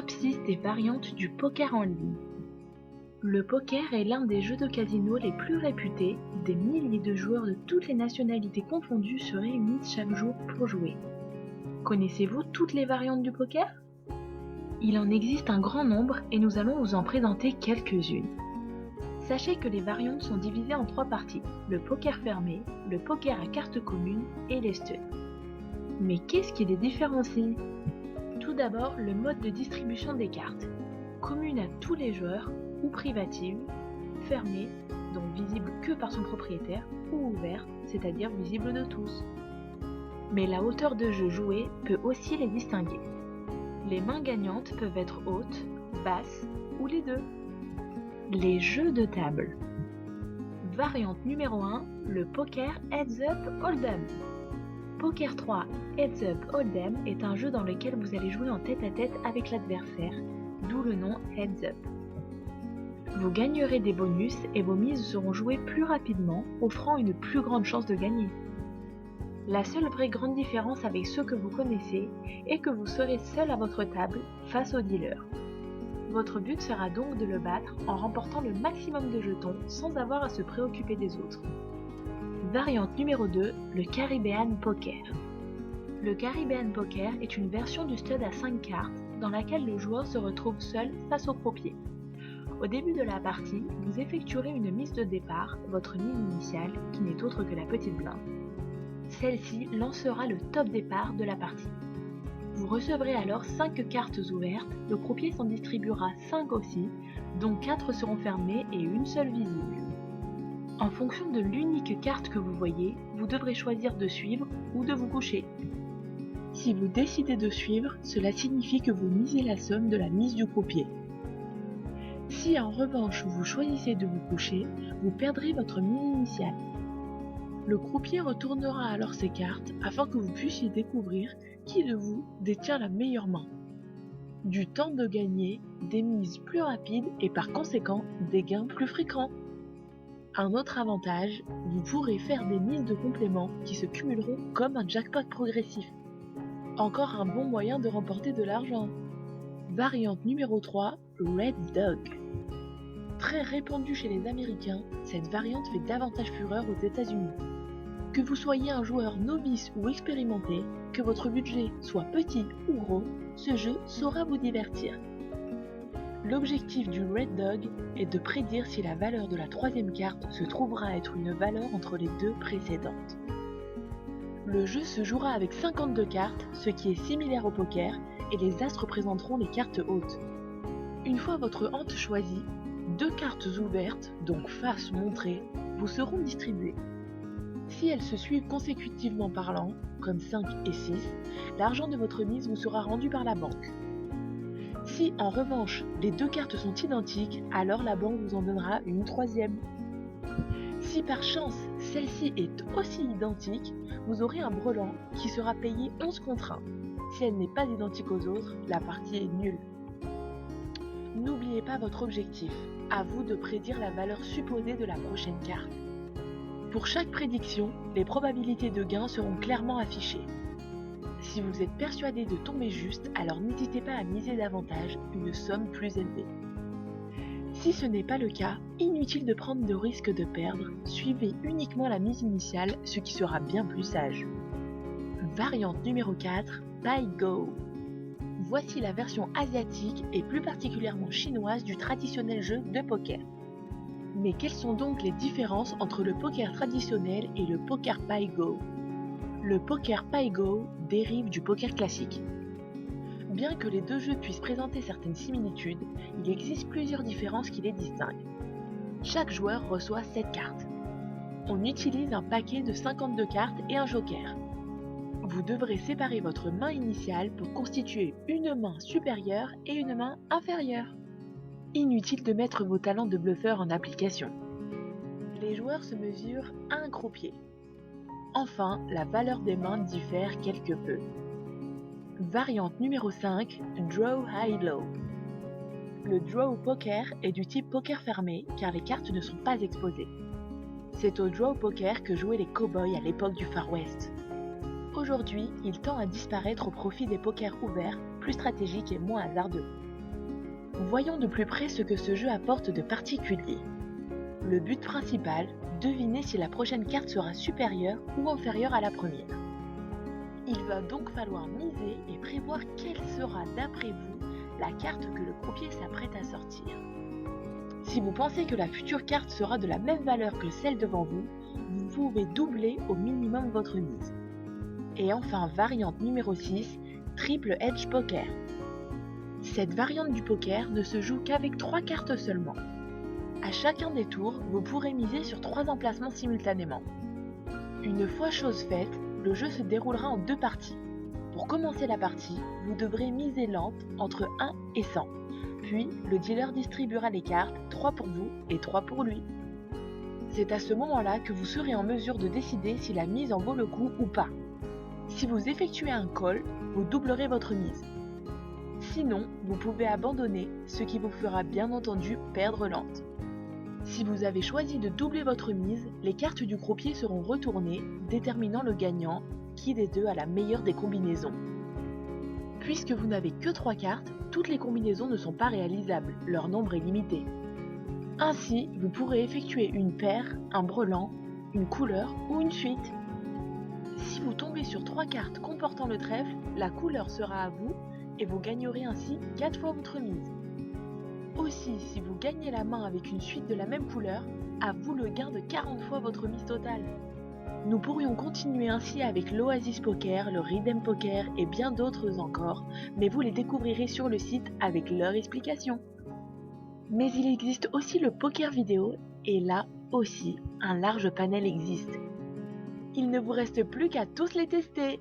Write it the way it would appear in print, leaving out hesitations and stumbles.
Top 6 des variantes du poker en ligne. Le poker est l'un des jeux de casino les plus réputés. Des milliers de joueurs de toutes les nationalités confondues se réunissent chaque jour pour jouer. Connaissez-vous toutes les variantes du poker? Il en existe un grand nombre et nous allons vous en présenter quelques-unes. Sachez que les variantes sont divisées en 3 parties, le poker fermé, le poker à cartes communes et les studs. Mais qu'est-ce qui les différencie? Tout d'abord, le mode de distribution des cartes, commune à tous les joueurs ou privative, fermée, donc visible que par son propriétaire, ou ouverte, c'est-à-dire visible de tous. Mais la hauteur de jeu jouée peut aussi les distinguer. Les mains gagnantes peuvent être hautes, basses ou les deux. Les jeux de table. Variante numéro 1, le poker Heads Up Hold'em. Poker 3 Heads Up Hold'em est un jeu dans lequel vous allez jouer en tête-à-tête avec l'adversaire, d'où le nom Heads Up. Vous gagnerez des bonus et vos mises seront jouées plus rapidement, offrant une plus grande chance de gagner. La seule vraie grande différence avec ceux que vous connaissez est que vous serez seul à votre table face au dealer. Votre but sera donc de le battre en remportant le maximum de jetons sans avoir à se préoccuper des autres. Variante numéro 2, le Caribbean Poker. Le Caribbean Poker est une version du stud à 5 cartes dans laquelle le joueur se retrouve seul face au croupier. Au début de la partie, vous effectuerez une mise de départ, votre mise initiale, qui n'est autre que la petite blinde. Celle-ci lancera le top départ de la partie. Vous recevrez alors 5 cartes ouvertes, le croupier s'en distribuera 5 aussi, dont 4 seront fermées et une seule visible. En fonction de l'unique carte que vous voyez, vous devrez choisir de suivre ou de vous coucher. Si vous décidez de suivre, cela signifie que vous misez la somme de la mise du croupier. Si en revanche vous choisissez de vous coucher, vous perdrez votre mise initiale. Le croupier retournera alors ses cartes afin que vous puissiez découvrir qui de vous détient la meilleure main. Du temps de gagner, des mises plus rapides et par conséquent des gains plus fréquents. Un autre avantage, vous pourrez faire des mises de complément qui se cumuleront comme un jackpot progressif. Encore un bon moyen de remporter de l'argent. Variante numéro 3, Red Dog. Très répandue chez les Américains, cette variante fait davantage fureur aux États-Unis. Que vous soyez un joueur novice ou expérimenté, que votre budget soit petit ou gros, ce jeu saura vous divertir. L'objectif du Red Dog est de prédire si la valeur de la 3e carte se trouvera être une valeur entre les 2 précédentes. Le jeu se jouera avec 52 cartes, ce qui est similaire au poker, et les as représenteront les cartes hautes. Une fois votre hante choisie, 2 cartes ouvertes, donc faces montrées, vous seront distribuées. Si elles se suivent consécutivement parlant, comme 5 et 6, l'argent de votre mise vous sera rendu par la banque. Si en revanche les 2 cartes sont identiques, alors la banque vous en donnera une 3e. Si par chance celle-ci est aussi identique, vous aurez un brelan qui sera payé 11 contre 1. Si elle n'est pas identique aux autres, la partie est nulle. N'oubliez pas votre objectif, à vous de prédire la valeur supposée de la prochaine carte. Pour chaque prédiction, les probabilités de gain seront clairement affichées. Si vous êtes persuadé de tomber juste, alors n'hésitez pas à miser davantage, une somme plus élevée. Si ce n'est pas le cas, inutile de prendre de risque de perdre, suivez uniquement la mise initiale, ce qui sera bien plus sage. Variante numéro 4, Pai Go. Voici la version asiatique et plus particulièrement chinoise du traditionnel jeu de poker. Mais quelles sont donc les différences entre le poker traditionnel et le poker Pai Go? Le poker Pai Go dérive du poker classique. Bien que les deux jeux puissent présenter certaines similitudes, il existe plusieurs différences qui les distinguent. Chaque joueur reçoit 7 cartes. On utilise un paquet de 52 cartes et un joker. Vous devrez séparer votre main initiale pour constituer une main supérieure et une main inférieure. Inutile de mettre vos talents de bluffeur en application. Les joueurs se mesurent à un croupier. Enfin, la valeur des mains diffère quelque peu. Variante numéro 5, Draw High Low. Le draw poker est du type poker fermé car les cartes ne sont pas exposées. C'est au draw poker que jouaient les cow-boys à l'époque du Far West. Aujourd'hui, il tend à disparaître au profit des pokers ouverts, plus stratégiques et moins hasardeux. Voyons de plus près ce que ce jeu apporte de particulier. Le but principal, deviner si la prochaine carte sera supérieure ou inférieure à la première. Il va donc falloir miser et prévoir quelle sera d'après vous la carte que le croupier s'apprête à sortir. Si vous pensez que la future carte sera de la même valeur que celle devant vous, vous pouvez doubler au minimum votre mise. Et enfin, variante numéro 6, Triple Edge Poker. Cette variante du poker ne se joue qu'avec 3 cartes seulement. À chacun des tours, vous pourrez miser sur 3 emplacements simultanément. Une fois chose faite, le jeu se déroulera en 2 parties. Pour commencer la partie, vous devrez miser lente entre 1 et 100. Puis, le dealer distribuera les cartes, 3 pour vous et 3 pour lui. C'est à ce moment-là que vous serez en mesure de décider si la mise en vaut le coup ou pas. Si vous effectuez un call, vous doublerez votre mise. Sinon, vous pouvez abandonner, ce qui vous fera bien entendu perdre lente. Si vous avez choisi de doubler votre mise, les cartes du croupier seront retournées, déterminant le gagnant, qui des deux a la meilleure des combinaisons. Puisque vous n'avez que 3 cartes, toutes les combinaisons ne sont pas réalisables, leur nombre est limité. Ainsi, vous pourrez effectuer une paire, un brelan, une couleur ou une suite. Si vous tombez sur 3 cartes comportant le trèfle, la couleur sera à vous et vous gagnerez ainsi 4 fois votre mise. Aussi, si vous gagnez la main avec une suite de la même couleur, à vous le gain de 40 fois votre mise totale. Nous pourrions continuer ainsi avec l'Oasis Poker, le Rhythm Poker et bien d'autres encore, mais vous les découvrirez sur le site avec leur explication. Mais il existe aussi le poker vidéo, et là aussi, un large panel existe. Il ne vous reste plus qu'à tous les tester!